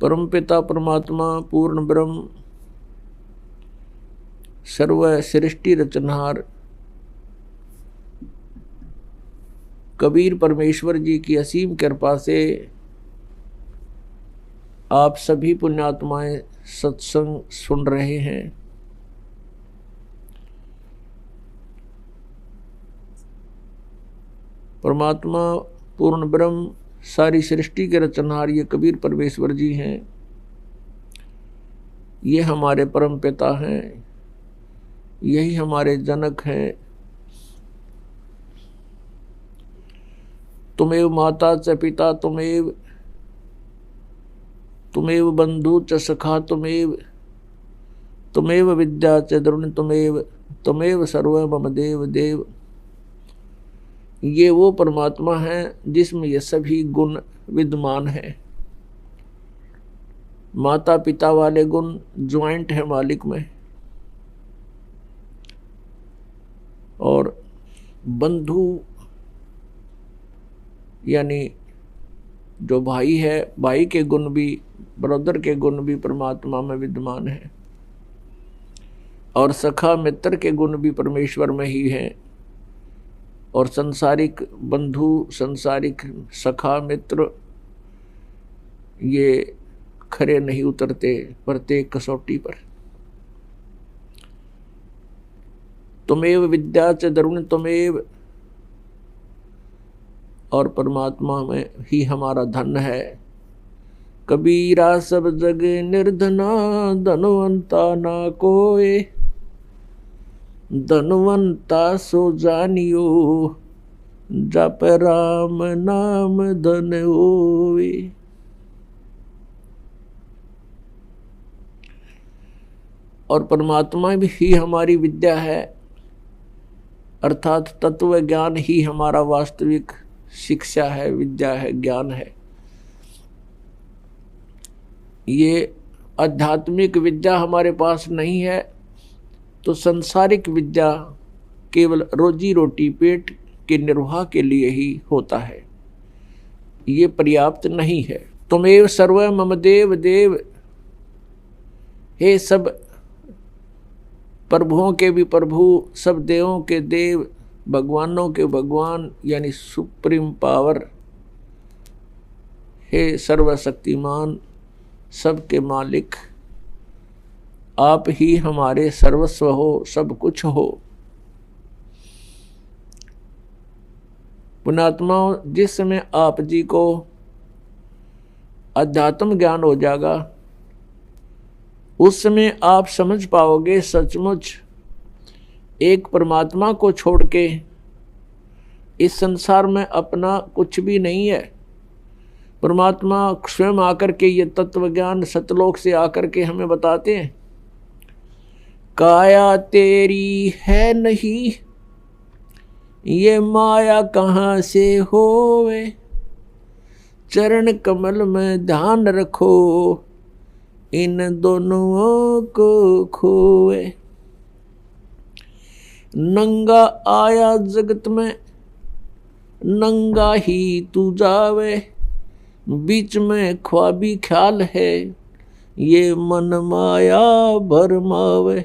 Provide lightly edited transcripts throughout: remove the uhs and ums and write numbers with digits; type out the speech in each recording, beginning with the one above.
परमपिता परमात्मा पूर्ण ब्रह्म सर्व सृष्टि रचनहार कबीर परमेश्वर जी की असीम कृपा से आप सभी पुण्यात्माएं सत्संग सुन रहे हैं। परमात्मा पूर्ण ब्रह्म सारी सृष्टि के रचनहार ये कबीर परमेश्वर जी हैं। ये हमारे परम पिता हैं, यही हमारे जनक हैं। तुमेव माता च पिता तुमेव बंधु च सखा तुमेव विद्या च द्रोण तुमेव सर्व मम देव देव। ये वो परमात्मा है जिसमें ये सभी गुण विद्यमान हैं। माता पिता वाले गुण ज्वाइंट है मालिक में, और बंधु यानी जो भाई है, भाई के गुण भी, ब्रदर के गुण भी परमात्मा में विद्यमान है, और सखा मित्र के गुण भी परमेश्वर में ही हैं। और संसारिक बंधु, संसारिक सखा मित्र ये खरे नहीं उतरते प्रत्येक कसौटी पर। तुमेव विद्या च द्रोण तुमेव, और परमात्मा में ही हमारा धन है। कबीरा सब जग निर्धना धनवंता ना कोय, धनवंता सो जानियो जप राम नाम धन होवे। और परमात्मा भी ही हमारी विद्या है, अर्थात तत्व ज्ञान ही हमारा वास्तविक शिक्षा है, विद्या है, ज्ञान है। ये आध्यात्मिक विद्या हमारे पास नहीं है तो संसारिक विद्या केवल रोजी रोटी पेट के निर्वाह के लिए ही होता है, ये पर्याप्त नहीं है। तुमेव सर्व मम देव देव, हे सब प्रभुओं के भी प्रभु, सब देवों के देव, भगवानों के भगवान यानी सुप्रीम पावर, हे सर्वशक्तिमान, सबके मालिक, आप ही हमारे सर्वस्व हो, सब कुछ हो। पुण्यात्माओं, जिस समय आप जी को अध्यात्म ज्ञान हो जाएगा उस समय आप समझ पाओगे सचमुच एक परमात्मा को छोड़ के इस संसार में अपना कुछ भी नहीं है। परमात्मा स्वयं आकर के ये तत्व ज्ञान सतलोक से आकर के हमें बताते हैं, काया तेरी है नहीं ये माया कहाँ से होवे, चरण कमल में ध्यान रखो इन दोनों को खोए। नंगा आया जगत में नंगा ही तू जावे, बीच में ख्वाबी ख्याल है ये मन माया भरमावे।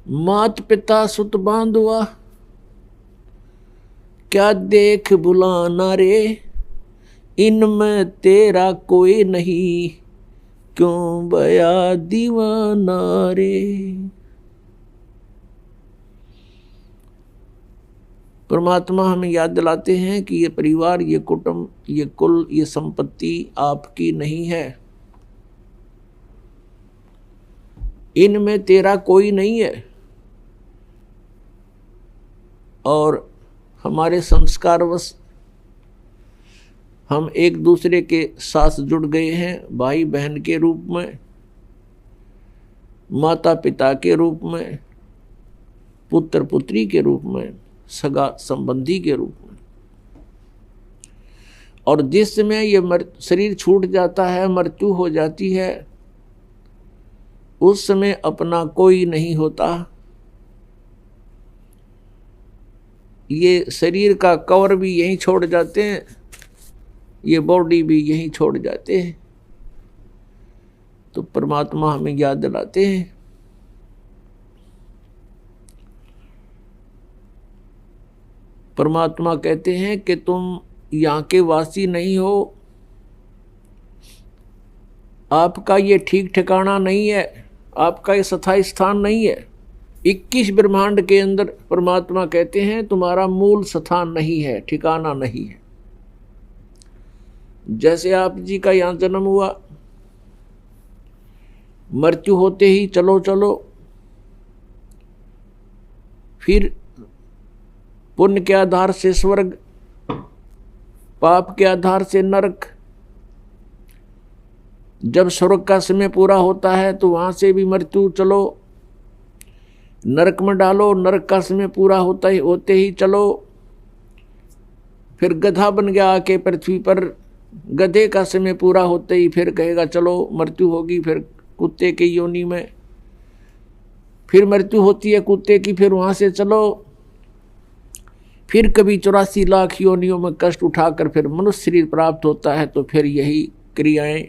मात पिता सुत बांधुआ क्या देख बुलाना रे, इनमें तेरा कोई नहीं क्यों बया दीवाना रे। परमात्मा हमें याद दिलाते हैं कि ये परिवार, ये कुटुंब, ये कुल, ये संपत्ति आपकी नहीं है, इनमें तेरा कोई नहीं है। और हमारे संस्कारवश हम एक दूसरे के साथ जुड़ गए हैं, भाई बहन के रूप में, माता पिता के रूप में, पुत्र पुत्री के रूप में, सगा संबंधी के रूप में। और जिस समय ये शरीर छूट जाता है, मृत्यु हो जाती है, उस समय अपना कोई नहीं होता। ये शरीर का कवर भी यहीं छोड़ जाते हैं, ये बॉडी भी यहीं छोड़ जाते हैं। तो परमात्मा हमें याद दिलाते हैं परमात्मा कहते हैं कि तुम यहाँ के वासी नहीं हो, आपका ये ठीक ठिकाना नहीं है, आपका ये स्थायी स्थान नहीं है। 21 ब्रह्मांड के अंदर परमात्मा कहते हैं तुम्हारा मूल स्थान नहीं है, ठिकाना नहीं है। जैसे आप जी का यहाँ जन्म हुआ, मृत्यु होते ही चलो चलो, फिर पुण्य के आधार से स्वर्ग, पाप के आधार से नरक। जब स्वर्ग का समय पूरा होता है तो वहां से भी मृत्यु, चलो नरक में डालो, नरक का समय पूरा होते ही चलो, फिर गधा बन गया आके पृथ्वी पर, गधे का समय पूरा होते ही फिर कहेगा चलो मृत्यु होगी, फिर कुत्ते की योनि में, फिर मृत्यु होती है कुत्ते की, फिर वहां से चलो, फिर कभी 84 लाख योनियों में कष्ट उठाकर फिर मनुष्य शरीर प्राप्त होता है। तो फिर यही क्रियाएं,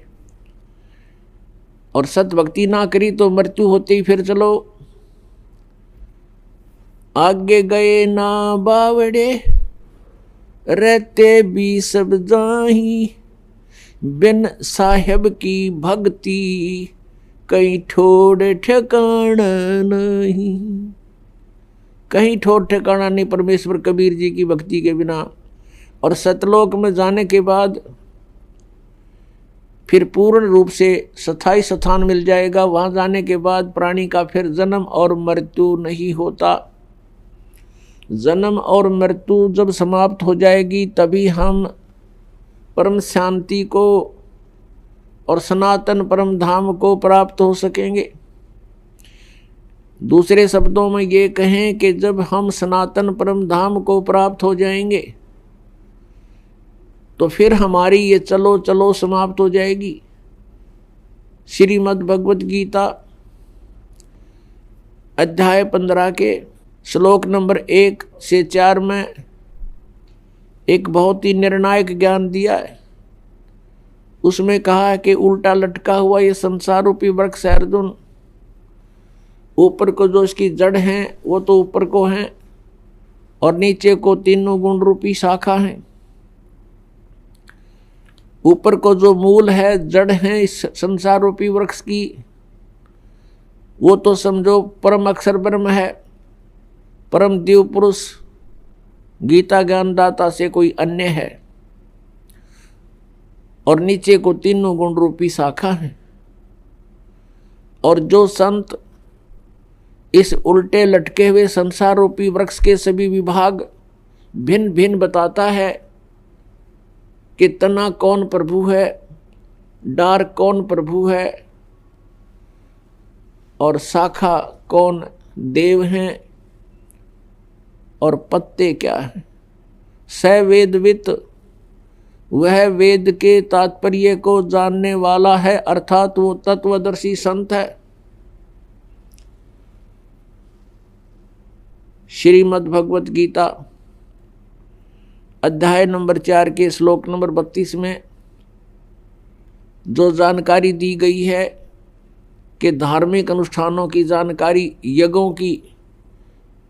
और सत भक्ति ना करी तो मृत्यु होते ही फिर चलो, आगे गए ना बावड़े रहते भी सब जाही, बिन साहेब की भक्ति कहीं ठोड़ ठिकाना नहीं। कहीं ठोर ठिकाना नहीं परमेश्वर कबीर जी की भक्ति के बिना। और सतलोक में जाने के बाद फिर पूर्ण रूप से स्थायी स्थान मिल जाएगा। वहां जाने के बाद प्राणी का फिर जन्म और मृत्यु नहीं होता। जन्म और मृत्यु जब समाप्त हो जाएगी तभी हम परम शांति को और सनातन परम धाम को प्राप्त हो सकेंगे। दूसरे शब्दों में ये कहें कि जब हम सनातन परम धाम को प्राप्त हो जाएंगे तो फिर हमारी ये चलो चलो समाप्त हो जाएगी। श्रीमद् भगवत गीता अध्याय 15 के श्लोक नंबर 1 से 4 में एक बहुत ही निर्णायक ज्ञान दिया है। उसमें कहा है कि उल्टा लटका हुआ ये संसार रूपी वृक्ष है अर्जुन, ऊपर को जो इसकी जड़ हैं वो तो ऊपर को हैं और नीचे को तीनों गुण रूपी शाखा हैं। ऊपर को जो मूल है, जड़ है इस संसार रूपी वृक्ष की, वो तो समझो परम अक्षर ब्रह्म है, परम दिव्य पुरुष गीता ज्ञानदाता से कोई अन्य है। और नीचे को तीनों गुण रूपी शाखा है। और जो संत इस उल्टे लटके हुए संसार रूपी वृक्ष के सभी विभाग भिन्न भिन्न बताता है कि तना कौन प्रभु है, डार कौन प्रभु है और शाखा कौन देव हैं और पत्ते क्या है। स वेदवित, वह वेद के तात्पर्य को जानने वाला है, अर्थात वो तत्वदर्शी संत है। श्रीमद् भगवत गीता अध्याय नंबर 4 के श्लोक नंबर 32 में जो जानकारी दी गई है कि धार्मिक अनुष्ठानों की जानकारी, यज्ञों की,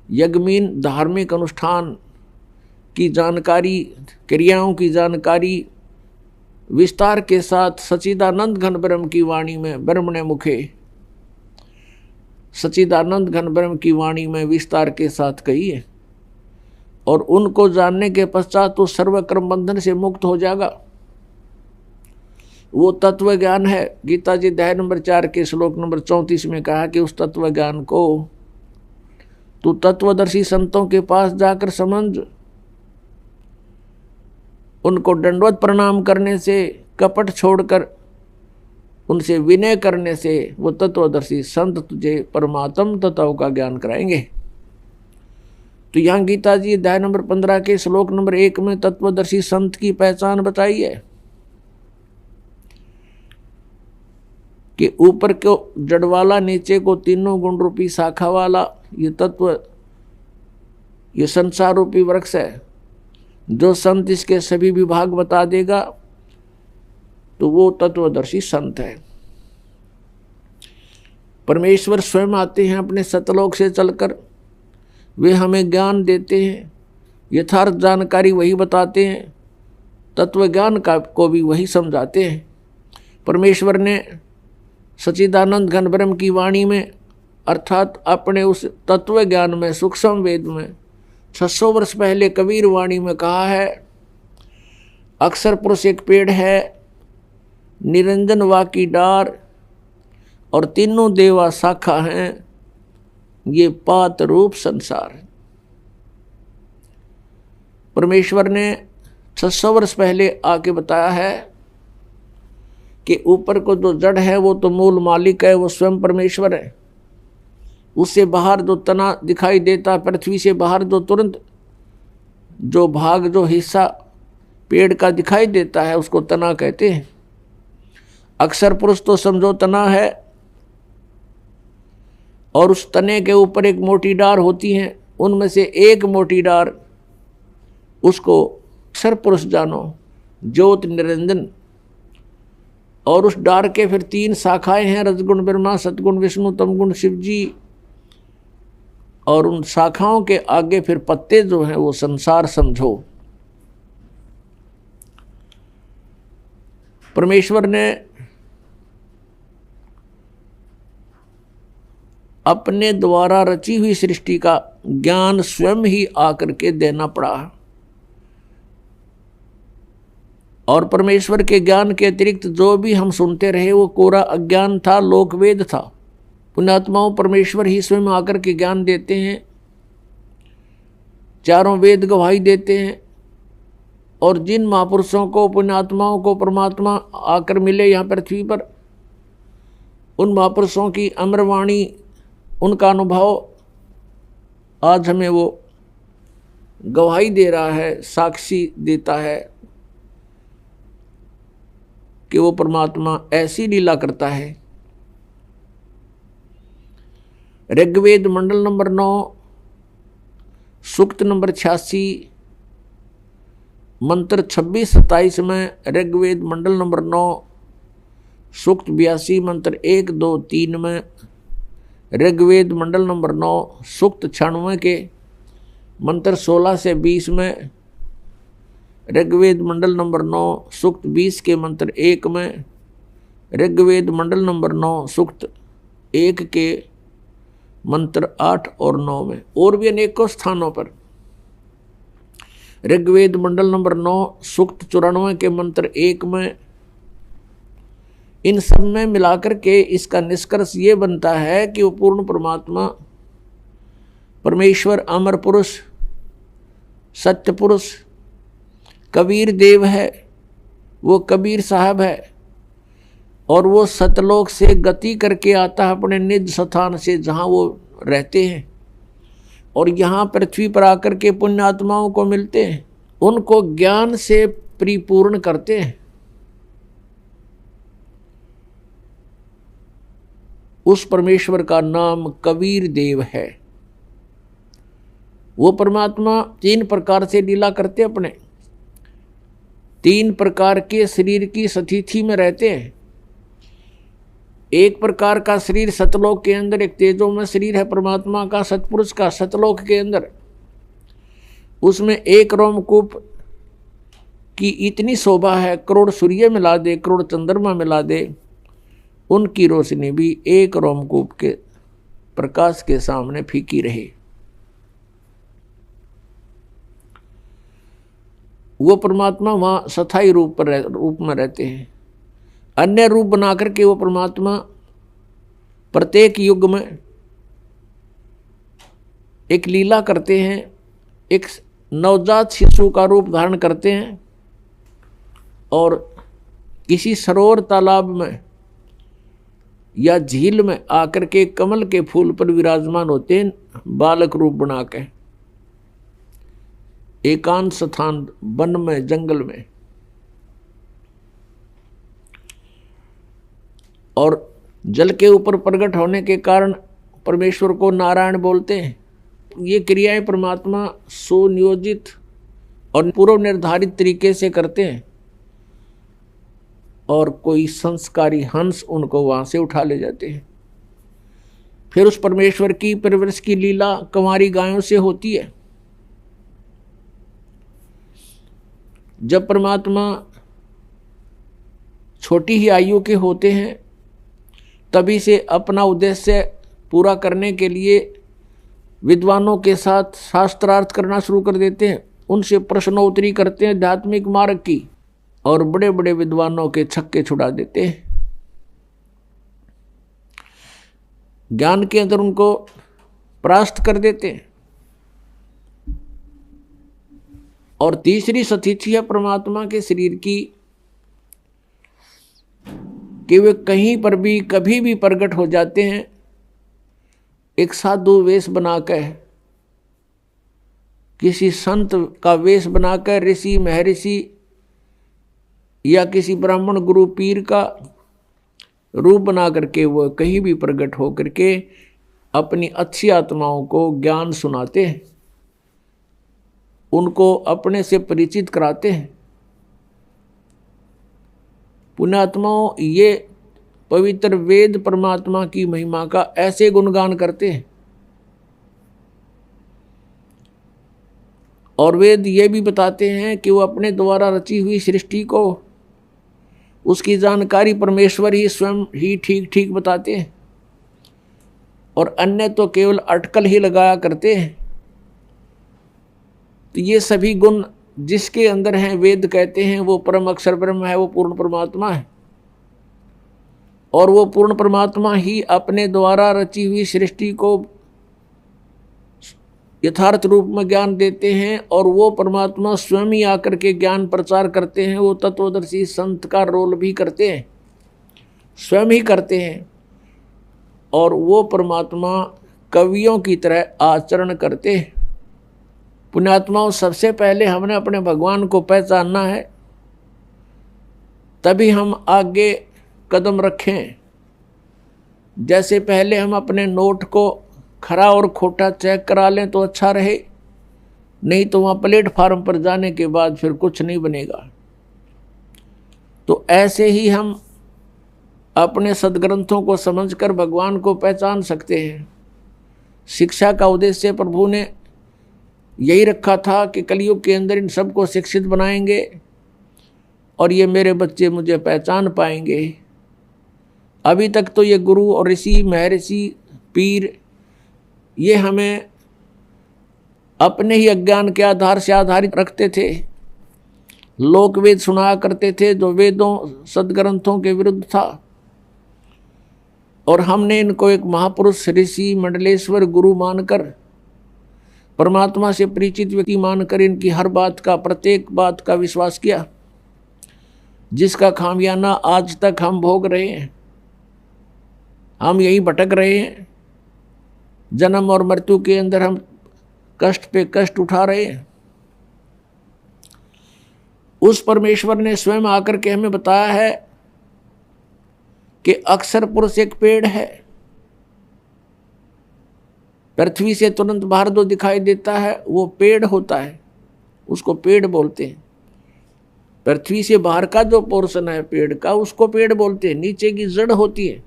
यज्ञमीन धार्मिक अनुष्ठान की जानकारी, क्रियाओं की जानकारी विस्तार के साथ सच्चिदानंद घन ब्रह्म की वाणी में, ब्रह्मणे मुखे सच्चिदानंद घन ब्रह्म की वाणी में विस्तार के साथ कही है। और उनको जानने के पश्चात तो सर्व कर्म बंधन से मुक्त हो जाएगा। वो तत्व ज्ञान है। गीता जी अध्याय नंबर 4 के श्लोक नंबर 34 में कहा कि उस तत्व ज्ञान को तू तत्वदर्शी संतों के पास जाकर समझ। उनको दंडवत प्रणाम करने से, कपट छोड़कर उनसे विनय करने से वो तत्वदर्शी संत तुझे परमात्म तत्व का ज्ञान कराएंगे। तो यहाँ गीता जी अध्याय नंबर 15 के श्लोक नंबर 1 में तत्वदर्शी संत की पहचान बताई है कि ऊपर को जड़ वाला, नीचे को तीनों गुण रूपी शाखा वाला, ये तत्व ये संसार रूपी वृक्ष है। जो संत इसके सभी विभाग बता देगा तो वो तत्वदर्शी संत है। परमेश्वर स्वयं आते हैं अपने सतलोक से चलकर, वे हमें ज्ञान देते हैं, यथार्थ जानकारी वही बताते हैं, तत्व ज्ञान का को भी वही समझाते हैं। परमेश्वर ने सच्चिदानंद घन ब्रह्म की वाणी में अर्थात अपने उस तत्व ज्ञान में सूक्ष्म वेद में 600 वर्ष पहले कबीर वाणी में कहा है, अक्षर पुरुष एक पेड़ है, निरंजन वा की डार और तीनों देवा शाखा हैं, ये पात रूप संसार है। परमेश्वर ने 600 वर्ष पहले आके बताया है कि ऊपर को जो जड़ है वो तो मूल मालिक है, वो स्वयं परमेश्वर है। उससे बाहर जो तना दिखाई देता, पृथ्वी से बाहर जो तुरंत जो भाग जो हिस्सा पेड़ का दिखाई देता है उसको तना कहते हैं। अक्षर पुरुष तो समझो तना है, और उस तने के ऊपर एक मोटी डार होती है, उनमें से एक मोटी डार उसको अक्षर पुरुष जानो, ज्योत निरंजन। और उस डार के फिर 3 शाखाएं हैं, रजगुण ब्रह्मा, सतगुण विष्णु, तमगुण शिव जी। और उन शाखाओं के आगे फिर पत्ते जो हैं वो संसार समझो। परमेश्वर ने अपने द्वारा रची हुई सृष्टि का ज्ञान स्वयं ही आकर के देना पड़ा। और परमेश्वर के ज्ञान के अतिरिक्त जो भी हम सुनते रहे वो कोरा अज्ञान था, लोकवेद था। पुण्यात्माओं, परमेश्वर ही स्वयं आकर के ज्ञान देते हैं, चारों वेद गवाही देते हैं। और जिन महापुरुषों को, पुण्यात्माओं को परमात्मा आकर मिले यहाँ पृथ्वी पर, उन महापुरुषों की अमरवाणी, उनका अनुभव आज हमें वो गवाही दे रहा है, साक्षी देता है कि वो परमात्मा ऐसी लीला करता है। ऋग्वेद मंडल नंबर 9 सूक्त नंबर 86 मंत्र 26-27 में, ऋग्वेद मंडल नंबर 9 सूक्त 82 मंत्र 1, 2, 3 में, ऋग्वेद मंडल नंबर 9 सूक्त 96 के मंत्र 16 से 20 में, ऋग्वेद मंडल नंबर 9 सूक्त 20 के मंत्र 1 में, ऋग्वेद मंडल नंबर 9 सूक्त 1 के मंत्र 8 और 9 में, और भी अनेकों स्थानों पर। ऋग्वेद मंडल नंबर 9 सूक्त 94 के मंत्र 1 में। इन सब में मिलाकर के इसका निष्कर्ष ये बनता है कि वो पूर्ण परमात्मा परमेश्वर अमर पुरुष, सत्य पुरुष, कबीर देव है, वो कबीर साहब है। और वो सतलोक से गति करके आता है अपने निज स्थान से जहाँ वो रहते हैं, और यहाँ पृथ्वी पर आकर के पुण्यात्माओं को मिलते हैं, उनको ज्ञान से परिपूर्ण करते हैं। उस परमेश्वर का नाम कबीर देव है। वो परमात्मा 3 प्रकार से लीला करते, अपने 3 प्रकार के शरीर की स्थिति में रहते हैं। एक प्रकार का शरीर सतलोक के अंदर, एक तेजोमय शरीर है परमात्मा का, सतपुरुष का, सतलोक के अंदर। उसमें एक रोमकूप की इतनी शोभा है, करोड़ सूर्य मिला दे, करोड़ चंद्रमा मिला दे, उनकी रोशनी भी एक रोमकूप के प्रकाश के सामने फीकी रहे। वो परमात्मा वहाँ स्थायी रूप में रहते हैं। अन्य रूप बनाकर के वो परमात्मा प्रत्येक युग में एक लीला करते हैं, एक नवजात शिशु का रूप धारण करते हैं, और किसी सरोवर तालाब में या झील में आकर के कमल के फूल पर विराजमान होते हैं, बालक रूप बना के, एकांत स्थान, वन में, जंगल में। और जल के ऊपर प्रकट होने के कारण परमेश्वर को नारायण बोलते हैं। ये क्रियाएं परमात्मा सुनियोजित और पूर्व निर्धारित तरीके से करते हैं, और कोई संस्कारी हंस उनको वहां से उठा ले जाते हैं। फिर उस परमेश्वर की परवरिश की लीला कंवारी गायों से होती है। जब परमात्मा छोटी ही आयु के होते हैं, तभी से अपना उद्देश्य पूरा करने के लिए विद्वानों के साथ शास्त्रार्थ करना शुरू कर देते हैं, उनसे प्रश्नोत्तरी करते हैं आध्यात्मिक मार्ग की, और बड़े बड़े विद्वानों के छक्के छुड़ा देते हैं। ज्ञान के अंदर उनको परास्त कर देते हैं। और तीसरी स्थिति है परमात्मा के शरीर की कि वे कहीं पर भी कभी भी प्रकट हो जाते हैं, एक साधु वेश बनाकर, किसी संत का वेश बनाकर, ऋषि महर्षि या किसी ब्राह्मण गुरु पीर का रूप बना करके वो कहीं भी प्रकट हो करके अपनी अच्छी आत्माओं को ज्ञान सुनाते हैं, उनको अपने से परिचित कराते हैं। पुण्यात्माओं ये पवित्र वेद परमात्मा की महिमा का ऐसे गुणगान करते हैं, और वेद ये भी बताते हैं कि वो अपने द्वारा रची हुई सृष्टि को, उसकी जानकारी परमेश्वर ही स्वयं ही ठीक ठीक बताते हैं, और अन्य तो केवल अटकल ही लगाया करते हैं। तो ये सभी गुण जिसके अंदर हैं, वेद कहते हैं वो परम अक्षर ब्रह्म है, वो पूर्ण परमात्मा है, और वो पूर्ण परमात्मा ही अपने द्वारा रची हुई सृष्टि को यथार्थ रूप में ज्ञान देते हैं, और वो परमात्मा स्वयं ही आकर के ज्ञान प्रचार करते हैं। वो तत्वदर्शी संत का रोल भी करते हैं, स्वयं ही करते हैं, और वो परमात्मा कवियों की तरह आचरण करते हैं। पुण्यात्माओं, सबसे पहले हमने अपने भगवान को पहचानना है, तभी हम आगे कदम रखें। जैसे पहले हम अपने नोट को खरा और खोटा चेक करा लें तो अच्छा रहे, नहीं तो वहाँ प्लेटफार्म पर जाने के बाद फिर कुछ नहीं बनेगा। तो ऐसे ही हम अपने सदग्रंथों को समझकर भगवान को पहचान सकते हैं। शिक्षा का उद्देश्य प्रभु ने यही रखा था कि कलयुग के अंदर इन सबको शिक्षित बनाएंगे, और ये मेरे बच्चे मुझे पहचान पाएंगे। अभी तक तो ये गुरु और ऋषि महर्षि पीर ये हमें अपने ही अज्ञान के आधार से आधारित रखते थे, लोक वेद सुनाया करते थे जो वेदों सदग्रंथों के विरुद्ध था, और हमने इनको एक महापुरुष ऋषि मंडलेश्वर गुरु मानकर, परमात्मा से परिचित व्यक्ति मानकर इनकी हर बात का, प्रत्येक बात का विश्वास किया, जिसका खामियाना आज तक हम भोग रहे हैं। हम यही भटक रहे हैं, जन्म और मृत्यु के अंदर हम कष्ट पे कष्ट उठा रहे हैं। उस परमेश्वर ने स्वयं आकर के हमें बताया है कि अक्षर पुरुष एक पेड़ है, पृथ्वी से तुरंत बाहर जो दिखाई देता है वो पेड़ होता है, उसको पेड़ बोलते हैं। पृथ्वी से बाहर का जो पोर्शन है पेड़ का, उसको पेड़ बोलते हैं। नीचे की जड़ होती है,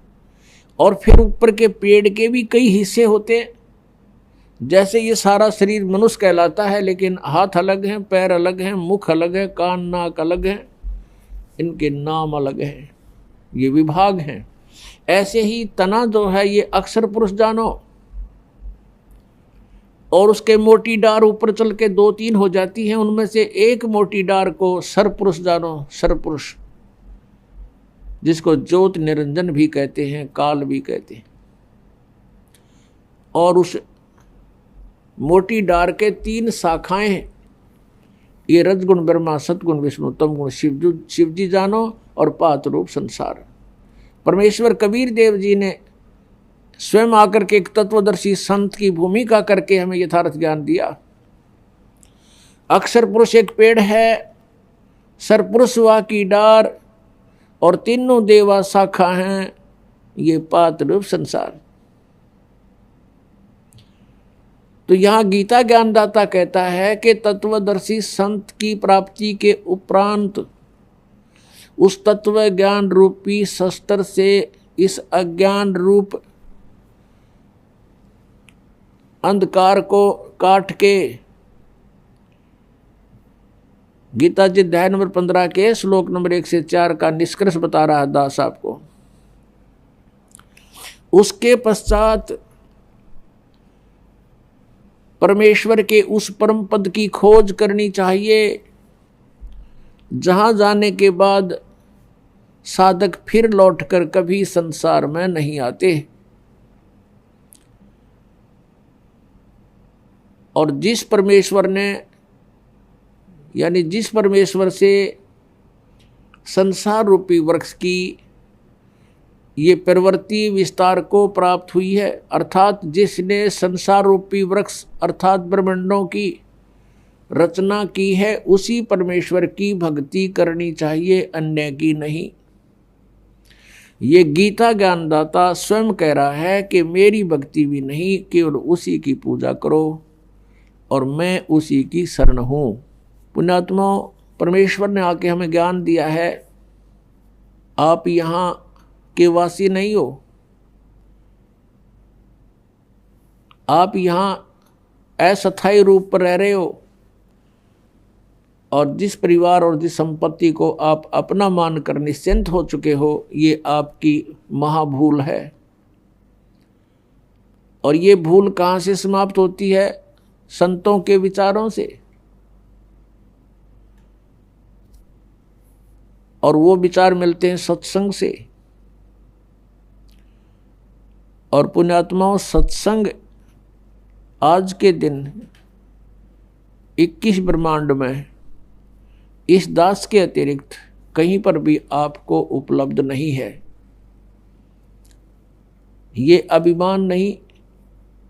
और फिर ऊपर के पेड़ के भी कई हिस्से होते हैं। जैसे ये सारा शरीर मनुष्य कहलाता है, लेकिन हाथ अलग हैं, पैर अलग हैं, मुख अलग है, कान नाक अलग हैं, इनके नाम अलग हैं, ये विभाग हैं। ऐसे ही तना जो है ये अक्षर पुरुष जानो, और उसके मोटी डार ऊपर चल के 2-3 हो जाती हैं, उनमें से एक मोटी डार को सरपुरुष जानो, सरपुरुष, जिसको ज्योत निरंजन भी कहते हैं, काल भी कहते हैं। और उस मोटी डार के 3 शाखाएं हैं, ये रजगुण ब्रह्मा, सतगुण विष्णु, तमगुण शिवजी जानो, और पात रूप संसार। परमेश्वर कबीर देव जी ने स्वयं आकर के एक तत्वदर्शी संत की भूमिका करके हमें यथार्थ ज्ञान दिया। अक्षर पुरुष एक पेड़ है, सरपुरुष वा की डार, और तीनों देवा शाखा हैं, ये पात रूप संसार। तो तो यहाँ गीता ज्ञानदाता कहता है कि तत्वदर्शी संत की प्राप्ति के उपरांत उस तत्व ज्ञान रूपी शस्त्र से इस अज्ञान रूप अंधकार को काट के, गीता जी अध्याय नंबर 15 के श्लोक नंबर 1 से 4 का निष्कर्ष बता रहा है दास आपको। उसके पश्चात परमेश्वर के उस परम पद की खोज करनी चाहिए, जहां जाने के बाद साधक फिर लौटकर कभी संसार में नहीं आते। और जिस परमेश्वर ने, यानी जिस परमेश्वर से संसार रूपी वृक्ष की ये प्रवृत्ति विस्तार को प्राप्त हुई है, अर्थात जिसने संसार रूपी वृक्ष अर्थात ब्रह्मांडों की रचना की है, उसी परमेश्वर की भक्ति करनी चाहिए, अन्य की नहीं। ये गीता ज्ञानदाता स्वयं कह रहा है कि मेरी भक्ति भी नहीं, केवल उसी की पूजा करो और मैं उसी की शरण हूँ। पुण्यात्मा, परमेश्वर ने आके हमें ज्ञान दिया है। आप यहाँ के वासी नहीं हो, आप यहाँ अस्थायी रूप पर रह रहे हो, और जिस परिवार और जिस संपत्ति को आप अपना मानकर निश्चिंत हो चुके हो, ये आपकी महाभूल है। और ये भूल कहाँ से समाप्त होती है? संतों के विचारों से। और वो विचार मिलते हैं सत्संग से। और पुण्यात्माओं, सत्संग आज के दिन 21 ब्रह्मांड में इस दास के अतिरिक्त कहीं पर भी आपको उपलब्ध नहीं है। ये अभिमान नहीं,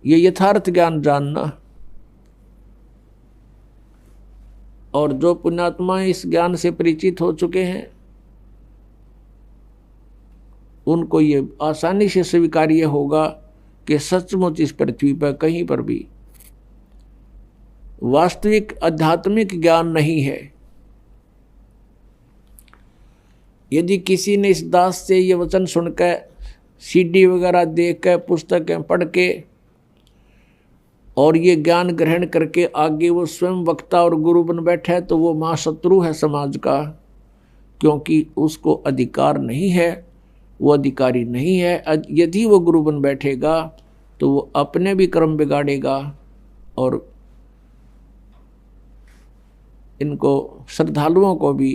ये यथार्थ ज्ञान जानना। और जो पुण्यात्मा इस ज्ञान से परिचित हो चुके हैं, उनको ये आसानी से स्वीकार्य होगा कि सचमुच इस पृथ्वी पर कहीं पर भी वास्तविक आध्यात्मिक ज्ञान नहीं है। यदि किसी ने इस दास से ये वचन सुनकर, सीडी वगैरह देखकर, पुस्तकें पढ़ के और ये ज्ञान ग्रहण करके आगे वो स्वयं वक्ता और गुरु बन बैठा है, तो वो महाशत्रु है समाज का, क्योंकि उसको अधिकार नहीं है, वो अधिकारी नहीं है। यदि वो गुरु बन बैठेगा तो वो अपने भी कर्म बिगाड़ेगा और इनको श्रद्धालुओं को भी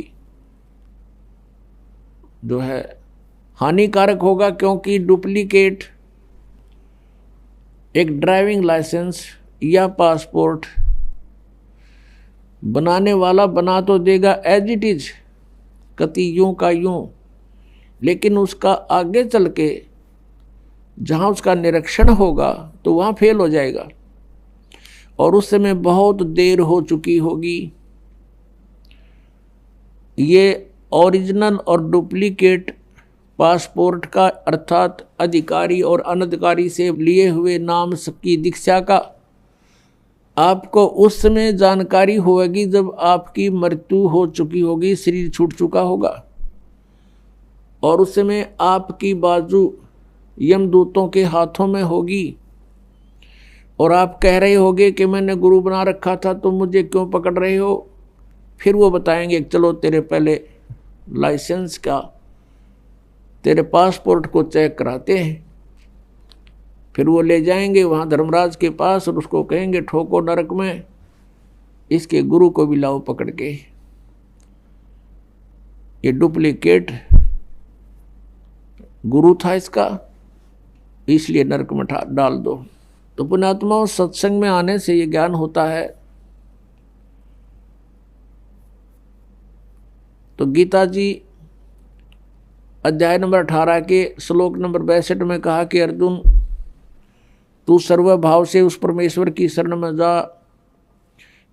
जो है हानिकारक होगा, क्योंकि डुप्लीकेट एक ड्राइविंग लाइसेंस या पासपोर्ट बनाने वाला बना तो देगा एज इट इज, कति यूं का यूं, लेकिन उसका आगे चल के जहाँ उसका निरीक्षण होगा तो वहाँ फेल हो जाएगा, और उस समय बहुत देर हो चुकी होगी। ये ओरिजिनल और डुप्लीकेट पासपोर्ट का, अर्थात अधिकारी और अनधिकारी से लिए हुए नाम की दीक्षा का आपको उस समय जानकारी होगी जब आपकी मृत्यु हो चुकी होगी, शरीर छूट चुका होगा, और उस समय आपकी बाजू यमदूतों के हाथों में होगी, और आप कह रहे होगे कि मैंने गुरु बना रखा था, तो मुझे क्यों पकड़ रहे हो? फिर वो बताएंगे चलो तेरे पहले लाइसेंस का, तेरे पासपोर्ट को चेक कराते हैं। फिर वो ले जाएंगे वहाँ धर्मराज के पास और उसको कहेंगे ठोको नरक में, इसके गुरु को भी लाओ पकड़ के, ये डुप्लीकेट गुरु था इसका, इसलिए नरक में डाल दो। तो पुण्यात्माओं, सत्संग में आने से ये ज्ञान होता है। तो गीता जी अध्याय नंबर 18 के श्लोक नंबर 62 में कहा कि अर्जुन, तू सर्वभाव से उस परमेश्वर की शरण में जा,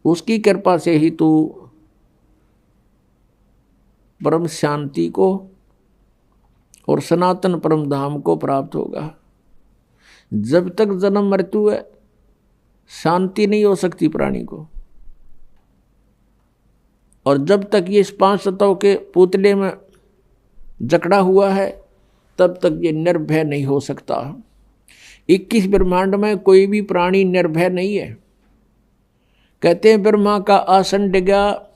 उसकी कृपा से ही तू परम शांति को और सनातन परम धाम को प्राप्त होगा। जब तक जन्म मृत्यु है, शांति नहीं हो सकती प्राणी को। और जब तक ये इस 5 तत्वों के पुतले में जकड़ा हुआ है तब तक ये निर्भय नहीं हो सकता। 21 ब्रह्मांड में कोई भी प्राणी निर्भय नहीं है। कहते हैं ब्रह्मा का आसन डिगा,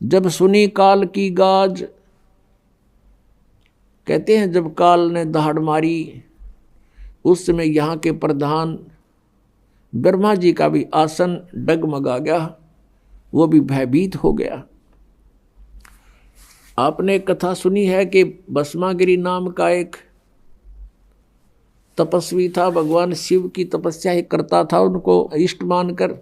जब सुनी काल की गाज। कहते हैं जब काल ने दहाड़ मारी उस समय यहाँ के प्रधान ब्रह्मा जी का भी आसन डगमगा गया, वो भी भयभीत हो गया। आपने एक कथा सुनी है कि भस्मागिरी नाम का एक तपस्वी था, भगवान शिव की तपस्या ही करता था उनको इष्ट मानकर।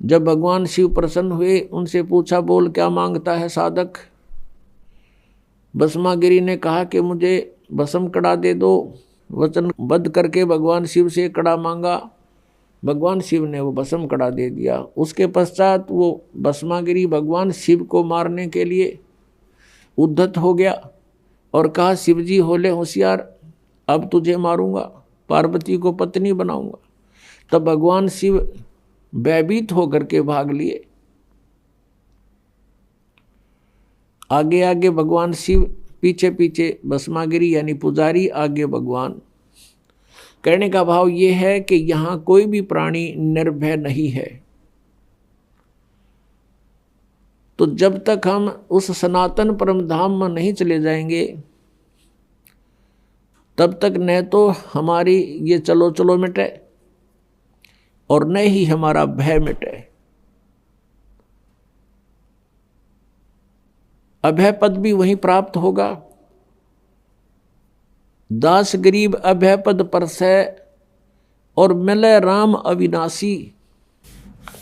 जब भगवान शिव प्रसन्न हुए उनसे पूछा, बोल क्या मांगता है साधक। भस्मागिरी ने कहा कि मुझे भस्म कड़ा दे दो। वचनबद्ध करके भगवान शिव से कड़ा मांगा, भगवान शिव ने वो भस्म कड़ा दे दिया। उसके पश्चात वो भस्मागिरी भगवान शिव को मारने के लिए उद्धत हो गया और कहा, शिवजी होले होशियार, अब तुझे मारूंगा, पार्वती को पत्नी बनाऊंगा। तब भगवान शिव भयभीत होकर के भाग लिए। आगे आगे भगवान शिव, पीछे पीछे भस्मागिरी यानी पुजारी, आगे भगवान। कहने का भाव ये है कि यहां कोई भी प्राणी निर्भय नहीं है। तो जब तक हम उस सनातन परम धाम में नहीं चले जाएंगे तब तक न तो हमारी ये चलो चलो मिटे और न ही हमारा भय मिटे। अभय पद भी वहीं प्राप्त होगा। दास गरीब अभय पद परसै और मिले राम अविनाशी।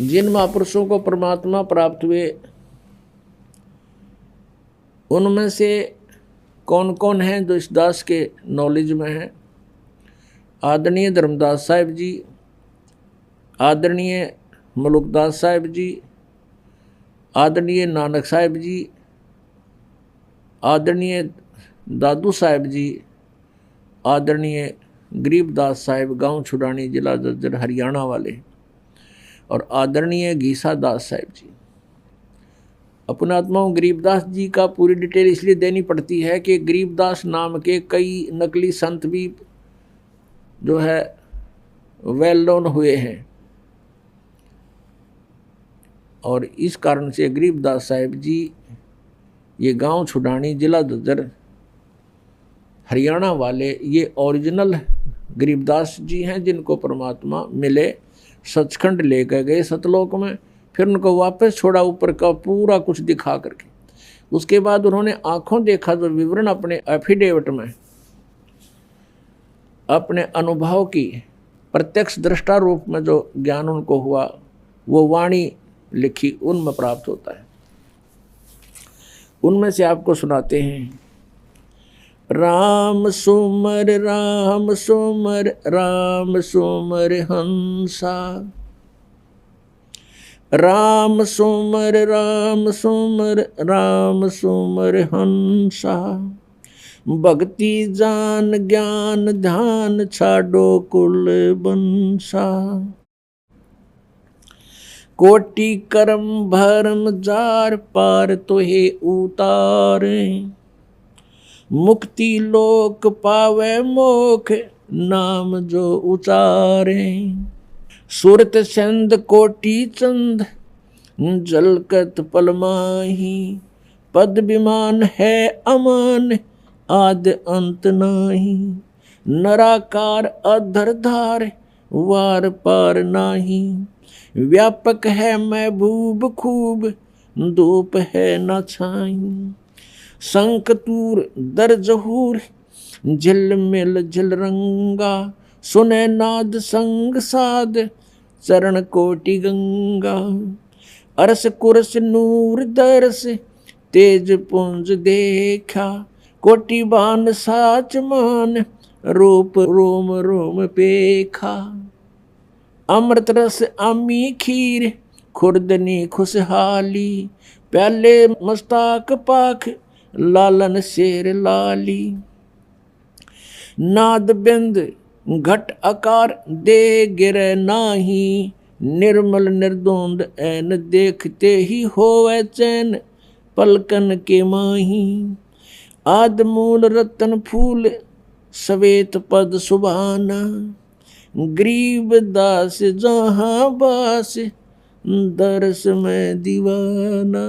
जिन महापुरुषों को परमात्मा प्राप्त हुए उनमें से कौन कौन हैं जो इस दास के नॉलेज में हैं? आदरणीय धर्मदास साहिब जी, आदरणीय मलुकदास साहिब जी, आदरणीय नानक साहिब जी, आदरणीय दादू साहिब जी, आदरणीय गरीबदास साहिब गांव छुड़ानी जिला जज्जर हरियाणा वाले, और आदरणीय घीसा दास साहिब जी। अपने आत्माओं गरीबदास जी का पूरी डिटेल इसलिए देनी पड़ती है कि गरीबदास नाम के कई नकली संत भी जो है वेल नोन हुए हैं और इस कारण से गरीबदास साहिब जी ये गांव छुड़ानी जिला जज्जर हरियाणा वाले ये ओरिजिनल गरीबदास जी हैं जिनको परमात्मा मिले, सचखंड लेकर गए सतलोक में, फिर उनको वापस छोड़ा ऊपर का पूरा कुछ दिखा करके। उसके बाद उन्होंने आंखों देखा जो विवरण अपने एफिडेविट में अपने अनुभव की प्रत्यक्ष दृष्टा रूप में जो ज्ञान उनको हुआ वो वाणी लिखी उनमें प्राप्त होता है। उनमें से आपको सुनाते हैं। राम सुमर राम सुमर राम सुमर हंसा, राम सुमर राम सुमर राम सुमर हंसा। भक्ति जान ज्ञान ध्यान छाडो कुल बंसा। कोटि कर्म भरम जार पार तोहे उतारे। मुक्ति लोक पावे मोख नाम जो उचारे। सुरत चंद कोटि चंद जलकत पलमाही। पद विमान है अमान आद अंत नाही। नराकार अधरधार वार पार नाही। व्यापक है महबूब खूब धूप है न छाई। संकतूर दर जहूर झिलमिल झिलरंगा। सुने नाद संग साध चरण कोटि गंगा। अरस कुरस नूर दरस तेज पुंज देखा। कोटि बान साच मान रूप रोम रोम पेखा। अमृत रस आमी खीर खुर्दनी खुशहाली। प्याले मस्ताक पाख लालन शेर लाली। नाद बिंद घट आकार दे गिरे नाही, निर्मल निर्दोंद ऐन देखते ही होवे चैन पलकन के माही। आदमूल रतन फूल सवेत पद सुभाना, गरीब दास जहाँ बास दरस में दीवाना।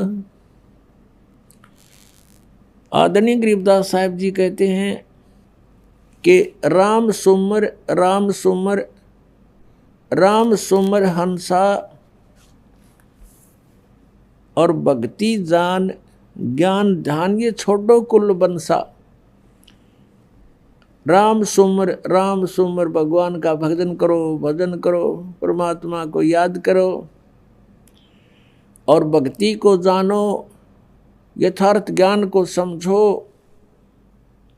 आदरणीय गरीबदास साहब जी कहते हैं कि राम सुमर राम सुमर राम सुमर हंसा और भक्ति जान ज्ञान ध्यान ये छोड़ो कुल बंसा। राम सुमर भगवान का भजन करो, भजन करो, परमात्मा को याद करो और भक्ति को जानो, यथार्थ ज्ञान को समझो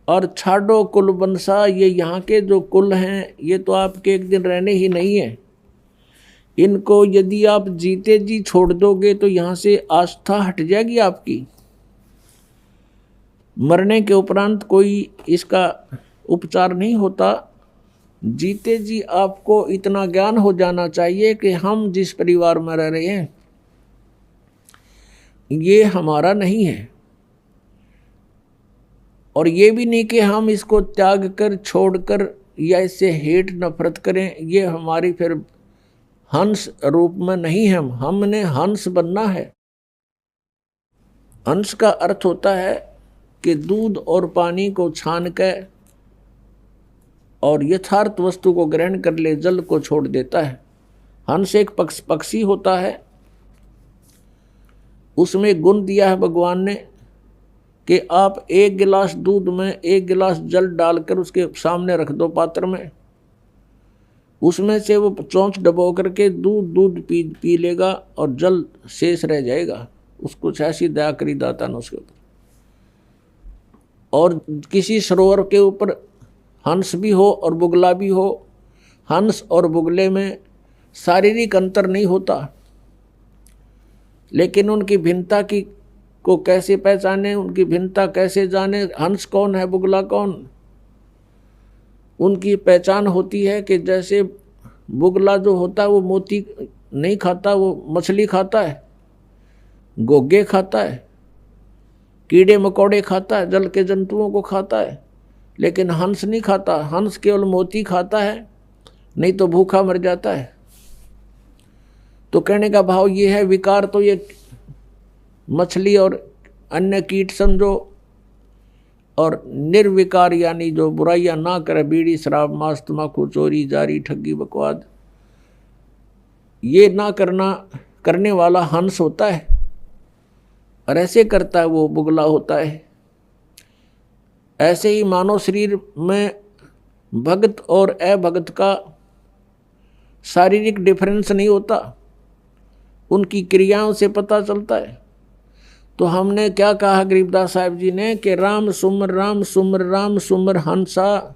और छाड़ो कुल बंसा। ये यहाँ के जो कुल हैं ये तो आपके एक दिन रहने ही नहीं है। इनको यदि आप जीते जी छोड़ दोगे तो यहाँ से आस्था हट जाएगी आपकी। मरने के उपरांत कोई इसका उपचार नहीं होता। जीते जी आपको इतना ज्ञान हो जाना चाहिए कि हम जिस परिवार में रह रहे हैं ये हमारा नहीं है, और ये भी नहीं कि हम इसको त्याग कर छोड़कर या इससे हेट नफरत करें। ये हमारी फिर हंस रूप में नहीं है, हमने हंस बनना है। हंस का अर्थ होता है कि दूध और पानी को छान कर और यथार्थ वस्तु को ग्रहण कर ले, जल को छोड़ देता है। हंस एक पक्षी होता है, उसमें गुण दिया है भगवान ने कि आप एक गिलास दूध में एक गिलास जल डालकर उसके सामने रख दो पात्र में, उसमें से वो चोंच डबो करके दूध पी लेगा और जल शेष रह जाएगा। उसको ऐसी दया करी दाता ने उसके ऊपर। और किसी सरोवर के ऊपर हंस भी हो और बुगला भी हो, हंस और बुगले में शारीरिक अंतर नहीं होता, लेकिन उनकी भिन्नता को कैसे पहचाने, उनकी भिन्नता कैसे जाने, हंस कौन है बुगला कौन। उनकी पहचान होती है कि जैसे बुगला जो होता है वो मोती नहीं खाता, वो मछली खाता है, गोगे खाता है, कीड़े मकोड़े खाता है, जल के जंतुओं को खाता है, लेकिन हंस नहीं खाता। हंस केवल मोती खाता है, नहीं तो भूखा मर जाता है। तो कहने का भाव ये है, विकार तो ये मछली और अन्य कीट समझो, और निर्विकार यानी जो बुराइयां ना करे, बीड़ी शराब मांस तम्बाकू चोरी जारी ठगी बकवाद, ये ना करने वाला हंस होता है, और ऐसे करता है वो बुगला होता है। ऐसे ही मानव शरीर में भगत और अभगत का शारीरिक डिफरेंस नहीं होता, उनकी क्रियाओं से पता चलता है। तो हमने क्या कहा गरीबदास साहब जी ने कि राम सुमर हंसा।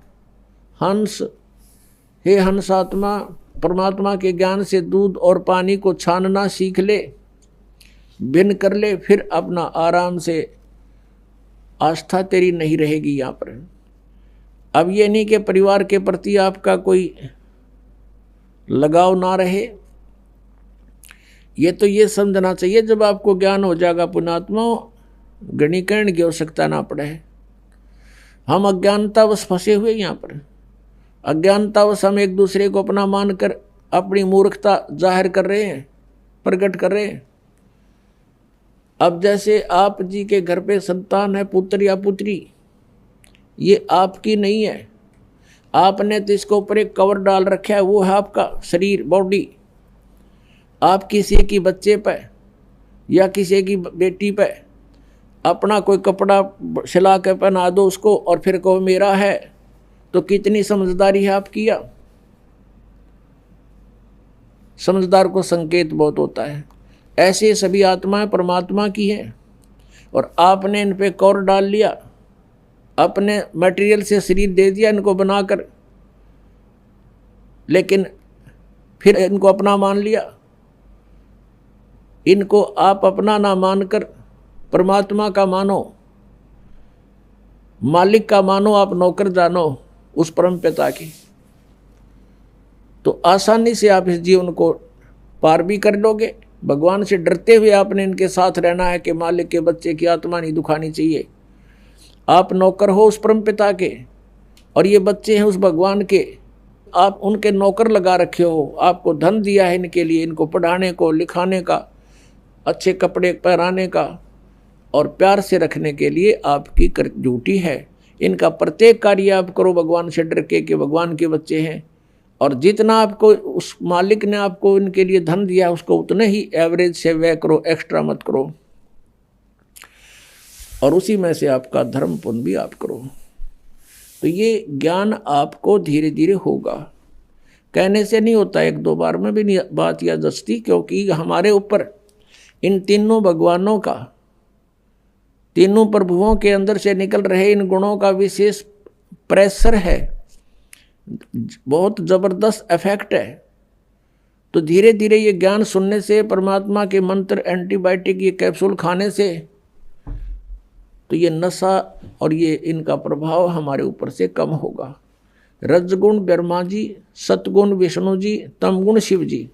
हंस हे हंसात्मा, परमात्मा के ज्ञान से दूध और पानी को छानना सीख ले, भिन्न कर ले, फिर अपना आराम से आस्था तेरी नहीं रहेगी यहाँ पर। अब ये नहीं कि परिवार के प्रति आपका कोई लगाव ना रहे, ये तो ये समझना चाहिए जब आपको ज्ञान हो जाएगा पुण्यात्मा, गणीकरण की आवश्यकता ना पड़े। हम अज्ञानतावश फंसे हुए यहाँ पर, अज्ञानतावश हम एक दूसरे को अपना मानकर अपनी मूर्खता जाहिर कर रहे हैं, प्रकट कर रहे हैं। अब जैसे आप जी के घर पे संतान है, पुत्र या पुत्री, ये आपकी नहीं है, आपने तो इसके ऊपर एक कवर डाल रखा है, वो है आपका शरीर बॉडी। आप किसी की बच्चे पे या किसी की बेटी पे अपना कोई कपड़ा सिला के पहना दो उसको और फिर कहो मेरा है, तो कितनी समझदारी है आपकी। या समझदार को संकेत बहुत होता है। ऐसे सभी आत्माएं परमात्मा की हैं और आपने इन पे कौर डाल लिया, अपने मटेरियल से शरीर दे दिया इनको बनाकर, लेकिन फिर इनको अपना मान लिया। इनको आप अपना ना मानकर परमात्मा का मानो, मालिक का मानो, आप नौकर जानो उस परम पिता की। तो आसानी से आप इस जीवन को पार भी कर लोगे। भगवान से डरते हुए आपने इनके साथ रहना है कि मालिक के बच्चे की आत्मा नहीं दुखानी चाहिए। आप नौकर हो उस परम पिता के और ये बच्चे हैं उस भगवान के, आप उनके नौकर लगा रखे हो। आपको धन दिया है इनके लिए, इनको पढ़ाने को, लिखाने का, अच्छे कपड़े पहनाने का और प्यार से रखने के लिए आपकी ड्यूटी है। इनका प्रत्येक कार्य आप करो भगवान से डर के कि भगवान के बच्चे हैं, और जितना आपको उस मालिक ने आपको इनके लिए धन दिया उसको उतने ही एवरेज से व्यय करो, एक्स्ट्रा मत करो, और उसी में से आपका धर्म पुण्य भी आप करो। तो ये ज्ञान आपको धीरे धीरे होगा, कहने से नहीं होता, एक दो बार में भी नहीं बात याद दस्ती, क्योंकि हमारे ऊपर इन तीनों भगवानों का, तीनों प्रभुओं के अंदर से निकल रहे इन गुणों का विशेष प्रेशर है, बहुत जबरदस्त इफेक्ट है। तो धीरे धीरे ये ज्ञान सुनने से, परमात्मा के मंत्र, एंटीबायोटिक, ये कैप्सूल खाने से, तो ये नशा और ये इनका प्रभाव हमारे ऊपर से कम होगा। रजगुण ब्रह्मा जी, सतगुण विष्णु जी, तमगुण शिव जी,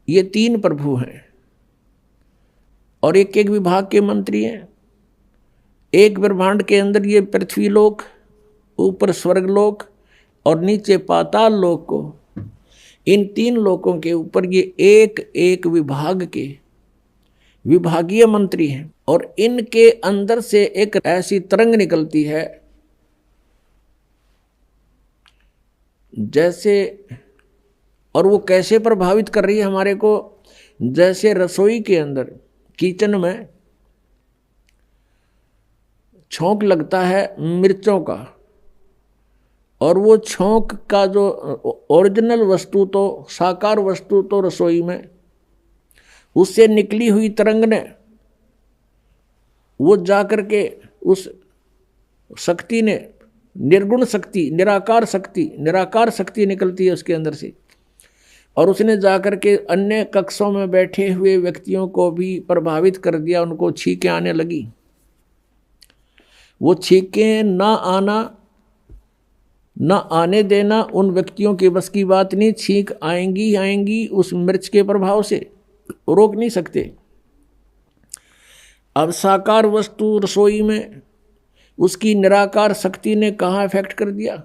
ये तीन प्रभु हैं और एक एक विभाग के मंत्री हैं। एक ब्रह्मांड के अंदर ये पृथ्वी लोक, ऊपर स्वर्ग लोक और नीचे पाताल लोक को, इन तीन लोकों के ऊपर ये एक एक विभाग के विभागीय मंत्री हैं, और इनके अंदर से एक ऐसी तरंग निकलती है जैसे, और वो कैसे प्रभावित कर रही है हमारे को, जैसे रसोई के अंदर, किचन में छौंक लगता है मिर्चों का, और वो छौंक का जो ओरिजिनल वस्तु तो, साकार वस्तु तो रसोई में, उससे निकली हुई तरंग ने वो जाकर के उस शक्ति ने, निर्गुण शक्ति, निराकार शक्ति निकलती है उसके अंदर से, और उसने जाकर के अन्य कक्षों में बैठे हुए व्यक्तियों को भी प्रभावित कर दिया। उनको छींकें आने लगी। वो छींकें ना आने देना उन व्यक्तियों के बस की बात नहीं। छींक आएंगी आएंगी उस मिर्च के प्रभाव से, रोक नहीं सकते। अब साकार वस्तु रसोई में उसकी निराकार शक्ति ने कहाँ इफेक्ट कर दिया।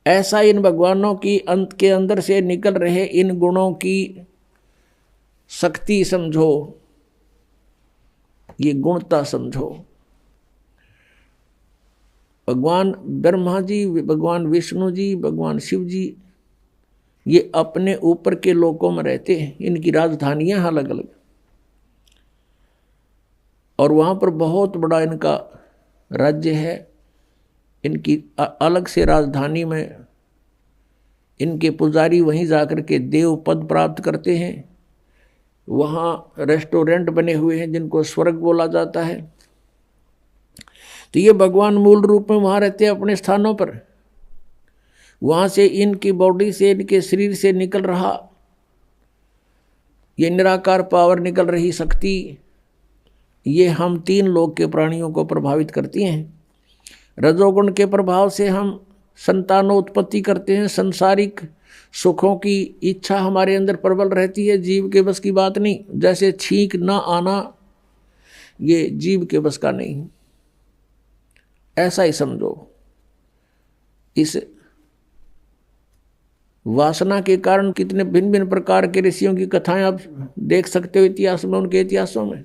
ऐसा इन भगवानों की अंत के अंदर से निकल रहे इन गुणों की शक्ति समझो, ये गुणता समझो। भगवान ब्रह्मा जी, भगवान विष्णु जी, भगवान शिव जी, ये अपने ऊपर के लोकों में रहते हैं। इनकी राजधानियां अलग अलग, और वहाँ पर बहुत बड़ा इनका राज्य है। इनकी अलग से राजधानी में इनके पुजारी वहीं जाकर के देव पद प्राप्त करते हैं। वहाँ रेस्टोरेंट बने हुए हैं जिनको स्वर्ग बोला जाता है। तो ये भगवान मूल रूप में वहाँ रहते हैं अपने स्थानों पर। वहाँ से इनकी बॉडी से, इनके शरीर से निकल रहा ये निराकार पावर, निकल रही शक्ति, ये हम तीन लोक के प्राणियों को प्रभावित करती हैं। रजोगुण के प्रभाव से हम संतानोत्पत्ति करते हैं। सांसारिक सुखों की इच्छा हमारे अंदर प्रबल रहती है, जीव के बस की बात नहीं। जैसे छींक ना आना, ये जीव के बस का नहीं, ऐसा ही समझो। इस वासना के कारण कितने भिन्न भिन्न प्रकार के ऋषियों की कथाएं आप देख सकते हो इतिहास में। उनके इतिहासों में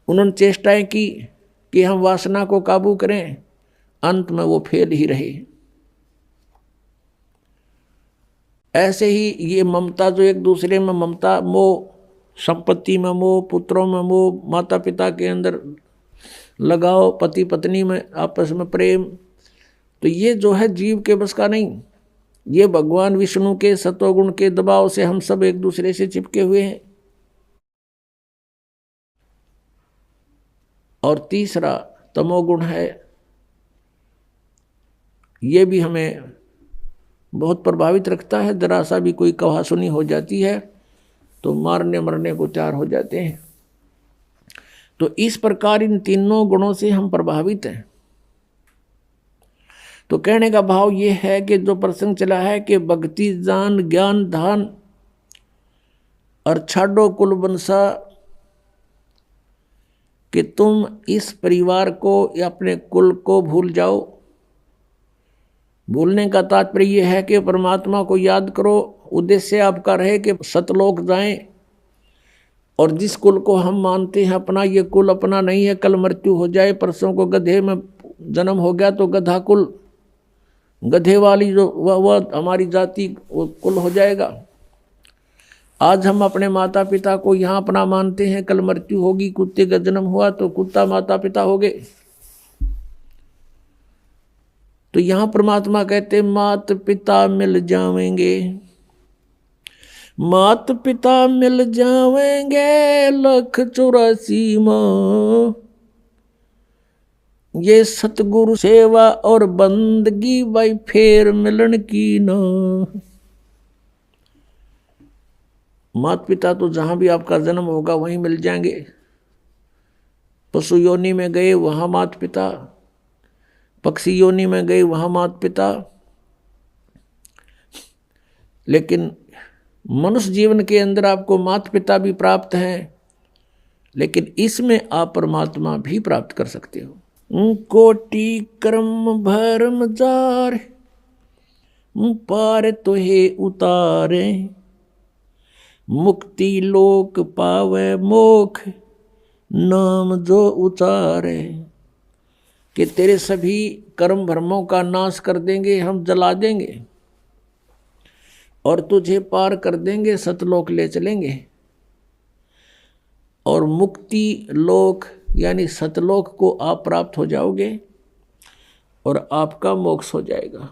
उन्होंने चेष्टाएं की कि हम वासना को काबू करें, अंत में वो फेल ही रहे। ऐसे ही ये ममता, जो एक दूसरे में ममता, मोह, संपत्ति में मोह, पुत्रों में मोह, माता पिता के अंदर लगाओ, पति पत्नी में आपस में प्रेम, तो ये जो है जीव के बस का नहीं। ये भगवान विष्णु के सत्वगुण के दबाव से हम सब एक दूसरे से चिपके हुए हैं। और तीसरा तमोगुण है, ये भी हमें बहुत प्रभावित रखता है। जरा सा भी कोई कहासुनी हो जाती है तो मारने मरने को तैयार हो जाते हैं। तो इस प्रकार इन तीनों गुणों से हम प्रभावित हैं। तो कहने का भाव ये है कि जो प्रसंग चला है कि भक्ति जान ज्ञान धान और छाड़ो कुल बंसा, कि तुम इस परिवार को या अपने कुल को भूल जाओ। भूलने का तात्पर्य यह है कि परमात्मा को याद करो। उद्देश्य आपका रहे कि सतलोक जाएं, और जिस कुल को हम मानते हैं अपना, ये कुल अपना नहीं है। कल मृत्यु हो जाए, परसों को गधे में जन्म हो गया तो गधा कुल, गधे वाली जो वह हमारी जाति वो कुल हो जाएगा। आज हम अपने माता पिता को यहाँ अपना मानते हैं, कल मृत्यु होगी, कुत्ते का जन्म हुआ तो कुत्ता माता पिता हो गए। तो यहाँ परमात्मा कहते मात पिता मिल जावेंगे, मात पिता मिल जावेंगे 184 माँ। ये सतगुरु सेवा और बंदगी भाई फेर मिलन की ना। माता पिता तो जहां भी आपका जन्म होगा वहीं मिल जाएंगे। पशु योनि में गए वहां माता पिता, पक्षी योनि में गए वहां माता पिता, लेकिन मनुष्य जीवन के अंदर आपको माता पिता भी प्राप्त हैं, लेकिन इसमें आप परमात्मा भी प्राप्त कर सकते हो। कोटि कर्म भरम जार पार तुहे उतारे, मुक्ति लोक पावे मोख नाम जो उतारे। कि तेरे सभी कर्म भरमों का नाश कर देंगे, हम जला देंगे और तुझे पार कर देंगे, सतलोक ले चलेंगे और मुक्ति लोक यानी सतलोक को आप प्राप्त हो जाओगे और आपका मोक्ष हो जाएगा।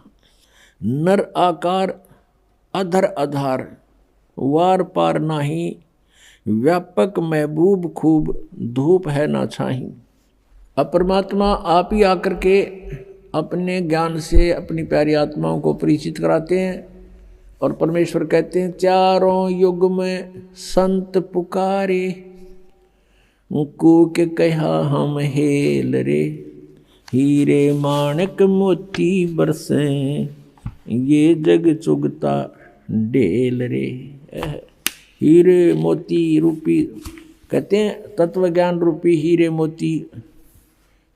नर आकार अधर आधार वार पार नाही, व्यापक महबूब खूब धूप है ना छाही। अब परमात्मा आप ही आकर के अपने ज्ञान से अपनी प्यारी आत्माओं को परिचित कराते हैं और परमेश्वर कहते हैं चारों युग में संत पुकारे, कूक कहा हम हेल रे, हीरे माणक मोती बरसे, ये जग चुगता ढेल रे। हीरे मोती रूपी कहते हैं तत्व ज्ञान रूपी हीरे मोती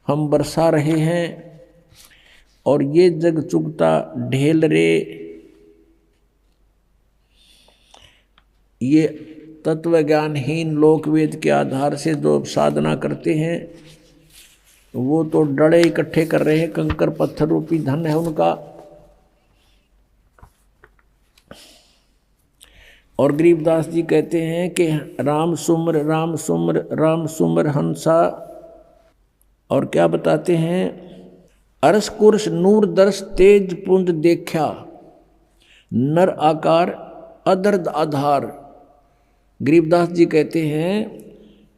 हम बरसा रहे हैं और ये जग चुगता ढेल रे। ये तत्व ज्ञानहीन लोकवेद के आधार से जो साधना करते हैं वो तो डड़े इकट्ठे कर रहे हैं, कंकर पत्थर रूपी धन है उनका। और गरीबदास जी कहते हैं कि राम सुमर राम सुमर राम सुमर हंसा। और क्या बताते हैं, अरस कुर्श नूर दर्श तेज पुंज देखा, नर आकार अदर्द आधार। गरीबदास जी कहते हैं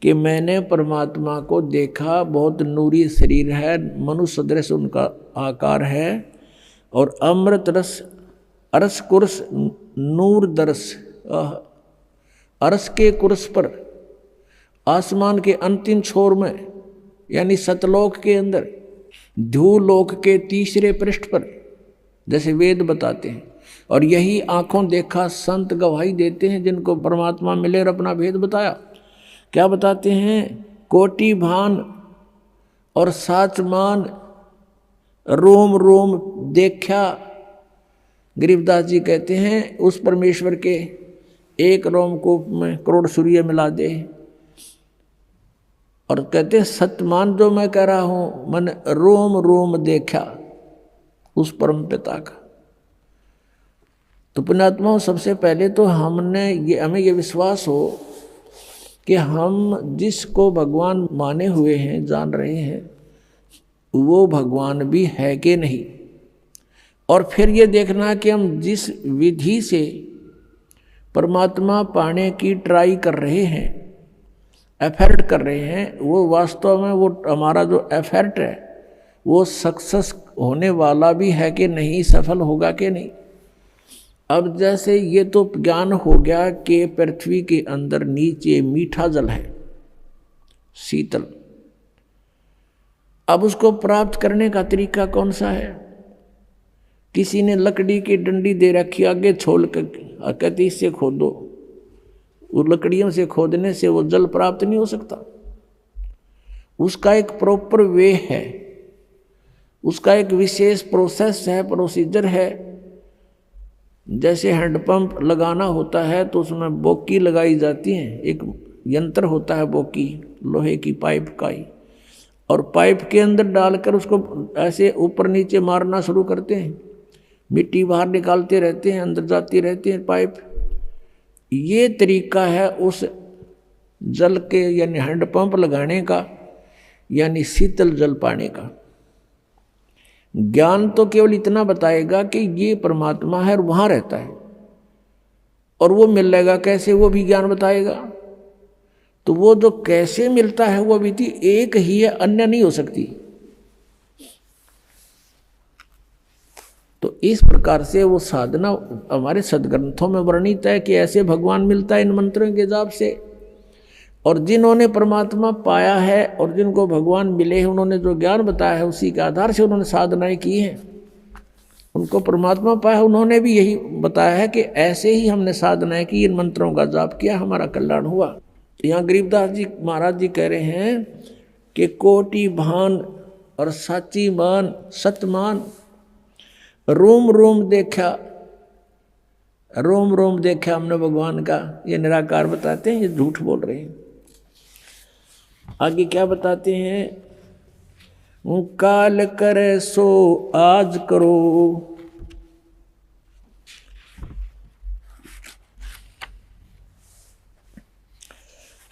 कि मैंने परमात्मा को देखा, बहुत नूरी शरीर है, मनुष्य सदृश उनका आकार है और अमृत रस अरस कुर्श नूर दर्श। अरस के कुर्स पर आसमान के अंतिम छोर में यानी सतलोक के अंदर ध्रुवलोक के तीसरे पृष्ठ पर जैसे वेद बताते हैं, और यही आंखों देखा संत गवाही देते हैं जिनको परमात्मा मिले और अपना भेद बताया। क्या बताते हैं, कोटि भान और साचमान रोम रोम देखा। गरीबदास जी कहते हैं उस परमेश्वर के एक रोमकूप में करोड़ सूर्य मिला दे। और कहते हैं सतमान जो मैं कह रहा हूं मन रोम रोम देखा उस परम पिता का। तो पुण्यात्माओं, सबसे पहले तो हमें ये विश्वास हो कि हम जिसको भगवान माने हुए हैं, जान रहे हैं, वो भगवान भी है कि नहीं। और फिर ये देखना कि हम जिस विधि से परमात्मा पाने की ट्राई कर रहे हैं, एफर्ट कर रहे हैं, वो वास्तव में वो हमारा जो एफर्ट है वो सक्सेस होने वाला भी है कि नहीं, सफल होगा कि नहीं। अब जैसे ये तो ज्ञान हो गया कि पृथ्वी के अंदर नीचे मीठा जल है, शीतल। अब उसको प्राप्त करने का तरीका कौन सा है? किसी ने लकड़ी की डंडी दे रखी आगे छोड़ कर, कहती इससे खोदो। वो लकड़ियों से खोदने से वो जल प्राप्त नहीं हो सकता। उसका एक प्रॉपर वे है, उसका एक विशेष प्रोसेस है, प्रोसीजर है। जैसे हैंडपंप लगाना होता है तो उसमें बोकी लगाई जाती है, एक यंत्र होता है बोकी, लोहे की पाइप का ही, और पाइप के अंदर डालकर उसको ऐसे ऊपर नीचे मारना शुरू करते हैं, मिट्टी बाहर निकालते रहते हैं, अंदर जाती रहती है पाइप। ये तरीका है उस जल के यानी हैंडपंप लगाने का, यानी शीतल जल पाने का। ज्ञान तो केवल इतना बताएगा कि ये परमात्मा है और वहां रहता है, और वो मिलेगा कैसे, वो भी ज्ञान बताएगा। तो वो जो कैसे मिलता है वो विधि एक ही है, अन्य नहीं हो सकती। तो इस प्रकार से वो साधना हमारे सदग्रंथों में वर्णित है कि ऐसे भगवान मिलता है इन मंत्रों के जाप से। और जिन्होंने परमात्मा पाया है और जिनको भगवान मिले हैं, उन्होंने जो ज्ञान बताया है उसी के आधार से उन्होंने साधनाएं की हैं, उनको परमात्मा पाया, उन्होंने भी यही बताया है कि ऐसे ही हमने साधनाएं की, इन मंत्रों का जाप किया, हमारा कल्याण हुआ। यहाँ गरीबदास जी महाराज जी कह रहे हैं कि कोटि भान और साची मान सतमान, रोम रोम देखा, रोम रोम देखा हमने भगवान का, ये निराकार बताते हैं, ये झूठ बोल रहे हैं। आगे क्या बताते हैं, काल करे सो आज करो,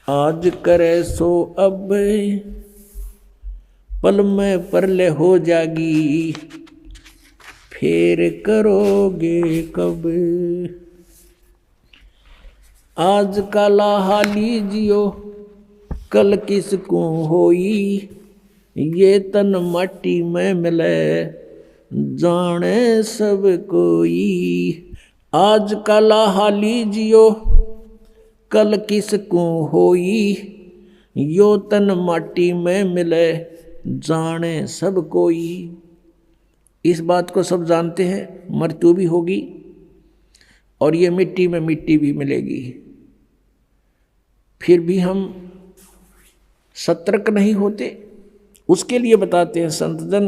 आज करे सो अब पल में परले हो जागी, फिर करोगे कब। आज का लाहा लीजियो कल किसको होई, ये तन मट्टी में मिले जाने सब कोई। आज का लाहा लीजियो कल किसको होई, यो तन माटी में मिले जाने सब कोई। इस बात को सब जानते हैं, मृत्यु भी होगी और ये मिट्टी में मिट्टी भी मिलेगी। फिर भी हम सतर्क नहीं होते। उसके लिए बताते हैं संतजन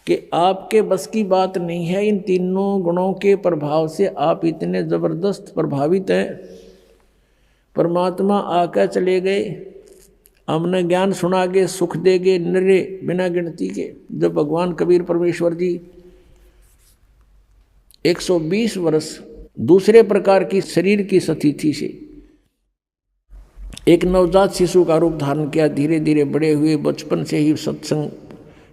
कि आपके बस की बात नहीं है, इन तीनों गुणों के प्रभाव से आप इतने जबरदस्त प्रभावित हैं। परमात्मा आकर चले गए, हमने ज्ञान सुना के सुख देगे निरे बिना गिनती के। जब भगवान कबीर परमेश्वर जी 120 वर्ष दूसरे प्रकार की शरीर की स्थिति से एक नवजात शिशु का रूप धारण किया, धीरे धीरे बड़े हुए, बचपन से ही सत्संग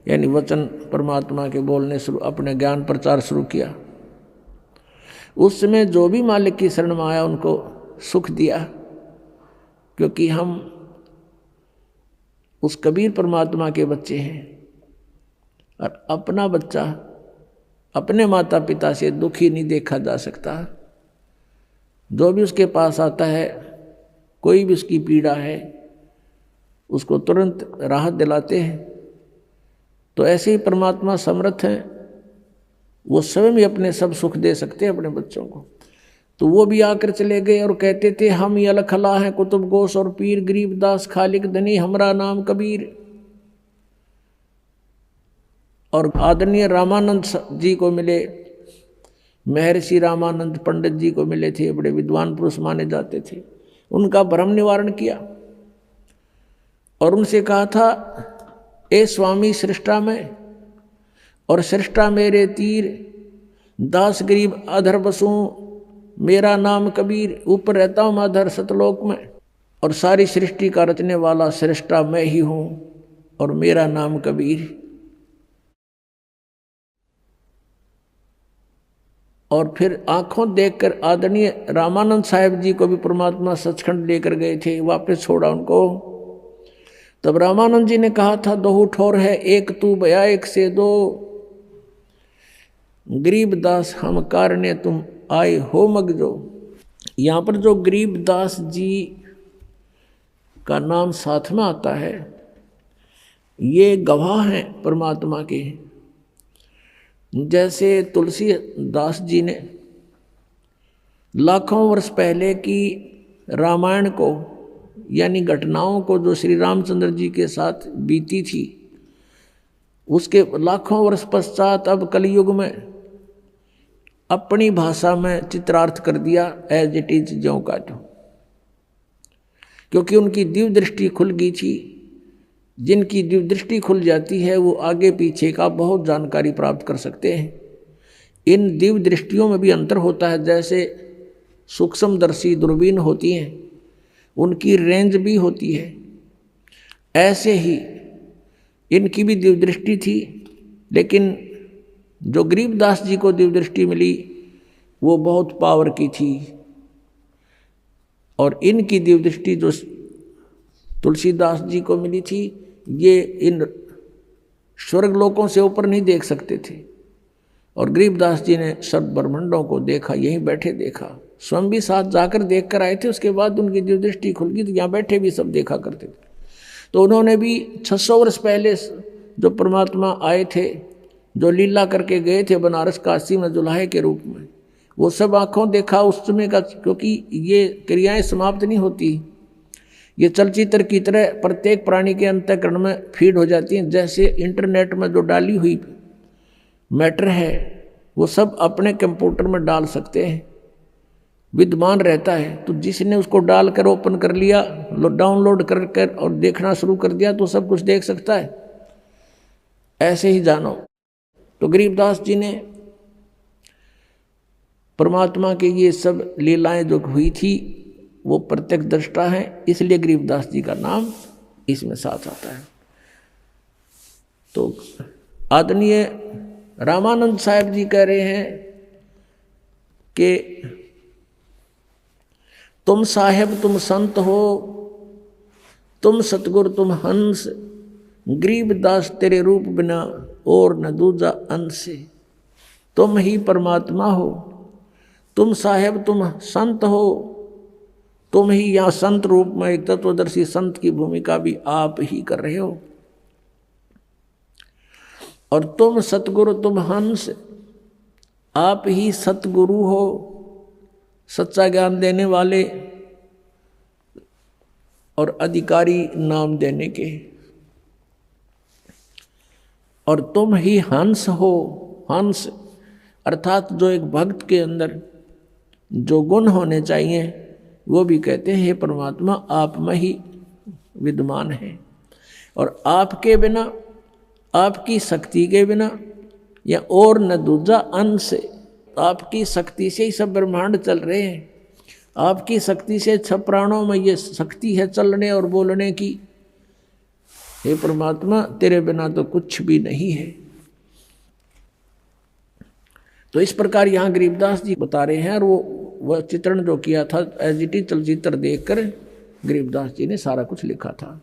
यानी वचन परमात्मा के बोलने शुरू, अपने ज्ञान प्रचार शुरू किया। उस समय जो भी मालिक की शरण में आया उनको सुख दिया, क्योंकि हम उस कबीर परमात्मा के बच्चे हैं। और अपना बच्चा अपने माता पिता से दुखी नहीं देखा जा सकता। जो भी उसके पास आता है, कोई भी उसकी पीड़ा है, उसको तुरंत राहत दिलाते हैं। तो ऐसे ही परमात्मा समर्थ हैं, वो स्वयं ही अपने सब सुख दे सकते हैं अपने बच्चों को। तो वो भी आकर चले गए और कहते थे, हम ये अलखला हैं कुतुब गोस और पीर, गरीबदास खालिक धनी, हमरा नाम कबीर। और आदरणीय रामानंद जी को मिले, महर्षि रामानंद पंडित जी को मिले थे, बड़े विद्वान पुरुष माने जाते थे। उनका भ्रम निवारण किया और उनसे कहा था, ए स्वामी सृष्टा में और सृष्टा मेरे तीर, दास गरीब अधर बसूं, मेरा नाम कबीर। ऊपर रहता हूँ मैं अधर सतलोक में, और सारी सृष्टि का रचने वाला सृष्टा मैं ही हूँ और मेरा नाम कबीर। और फिर आंखों देखकर आदरणीय रामानंद साहेब जी को भी परमात्मा सचखंड लेकर गए थे, वापस छोड़ा उनको। तब रामानंद जी ने कहा था, दो ठोर है एक तू भया एक से दो, गरीबदास हम कारणे तुम आए हो मगजो। यहाँ पर जो गरीबदास जी का नाम साथ में आता है, ये गवाह हैं परमात्मा के जैसे तुलसीदास जी ने लाखों वर्ष पहले की रामायण को यानी घटनाओं को जो श्री रामचंद्र जी के साथ बीती थी, उसके लाखों वर्ष पश्चात अब कलयुग में अपनी भाषा में चित्रार्थ कर दिया एज इट इज, ज्यों का त्यों। क्योंकि उनकी दिव्य दृष्टि खुल गई थी। जिनकी दिव्य दृष्टि खुल जाती है वो आगे पीछे का बहुत जानकारी प्राप्त कर सकते हैं। इन दिव्य दृष्टियों में भी अंतर होता है। जैसे सूक्ष्मदर्शी दूरबीन होती हैं, उनकी रेंज भी होती है, ऐसे ही इनकी भी दिव्य दृष्टि थी। लेकिन जो गरीबदास जी को दिव्य दृष्टि मिली वो बहुत पावर की थी, और इनकी दिव्य दृष्टि जो तुलसीदास जी को मिली थी, ये इन स्वर्ग लोकों से ऊपर नहीं देख सकते थे। और गरीबदास जी ने सब ब्रह्मांडों को देखा, यहीं बैठे देखा। स्वयं भी साथ जाकर देख कर आए थे, उसके बाद उनकी दिव्य दृष्टि खुल गई तो यहाँ बैठे भी सब देखा करते थे। तो उन्होंने भी 600 वर्ष पहले जो परमात्मा आए थे, जो लीला करके गए थे बनारस काशी में दुल्हे के रूप में, वो सब आँखों देखा उस समय का। क्योंकि ये क्रियाएं समाप्त नहीं होती, ये चलचित्र की तरह प्रत्येक प्राणी के अंतःकरण में फीड हो जाती हैं। जैसे इंटरनेट में जो डाली हुई मैटर है वो सब अपने कंप्यूटर में डाल सकते हैं, विद्यमान रहता है। तो जिसने उसको डालकर ओपन कर लिया, डाउनलोड कर और देखना शुरू कर दिया तो सब कुछ देख सकता है। ऐसे ही जानो। तो गरीबदास जी ने परमात्मा के ये सब लीलाएं जो हुई थी वो प्रत्यक्ष दृष्टा है, इसलिए गरीबदास जी का नाम इसमें साथ आता है। तो आदरणीय रामानंद साहब जी कह रहे हैं कि तुम साहेब तुम संत हो, तुम सतगुरु तुम हंस, गरीबदास तेरे रूप बिना और न दूजा अंश। तुम ही परमात्मा हो, तुम साहेब तुम संत हो, तुम ही यहाँ संत रूप में एक तत्वदर्शी संत की भूमिका भी आप ही कर रहे हो। और तुम सतगुरु तुम हंस, आप ही सतगुरु हो, सच्चा ज्ञान देने वाले और अधिकारी नाम देने के। और तुम ही हंस हो, हंस अर्थात जो एक भक्त के अंदर जो गुण होने चाहिए वो भी कहते हैं हे परमात्मा आप में ही विद्यमान है। और आपके बिना, आपकी शक्ति के बिना या और न दूजा अंश, आपकी शक्ति से ही सब ब्रह्मांड चल रहे हैं। आपकी शक्ति से सब प्राणों में ये शक्ति है चलने और बोलने की। हे परमात्मा तेरे बिना तो कुछ भी नहीं है। तो इस प्रकार यहाँ गरीबदास जी बता रहे हैं। और वह चित्रण जो किया था एज इट इज चलचित्र देखकर गरीबदास जी ने सारा कुछ लिखा था।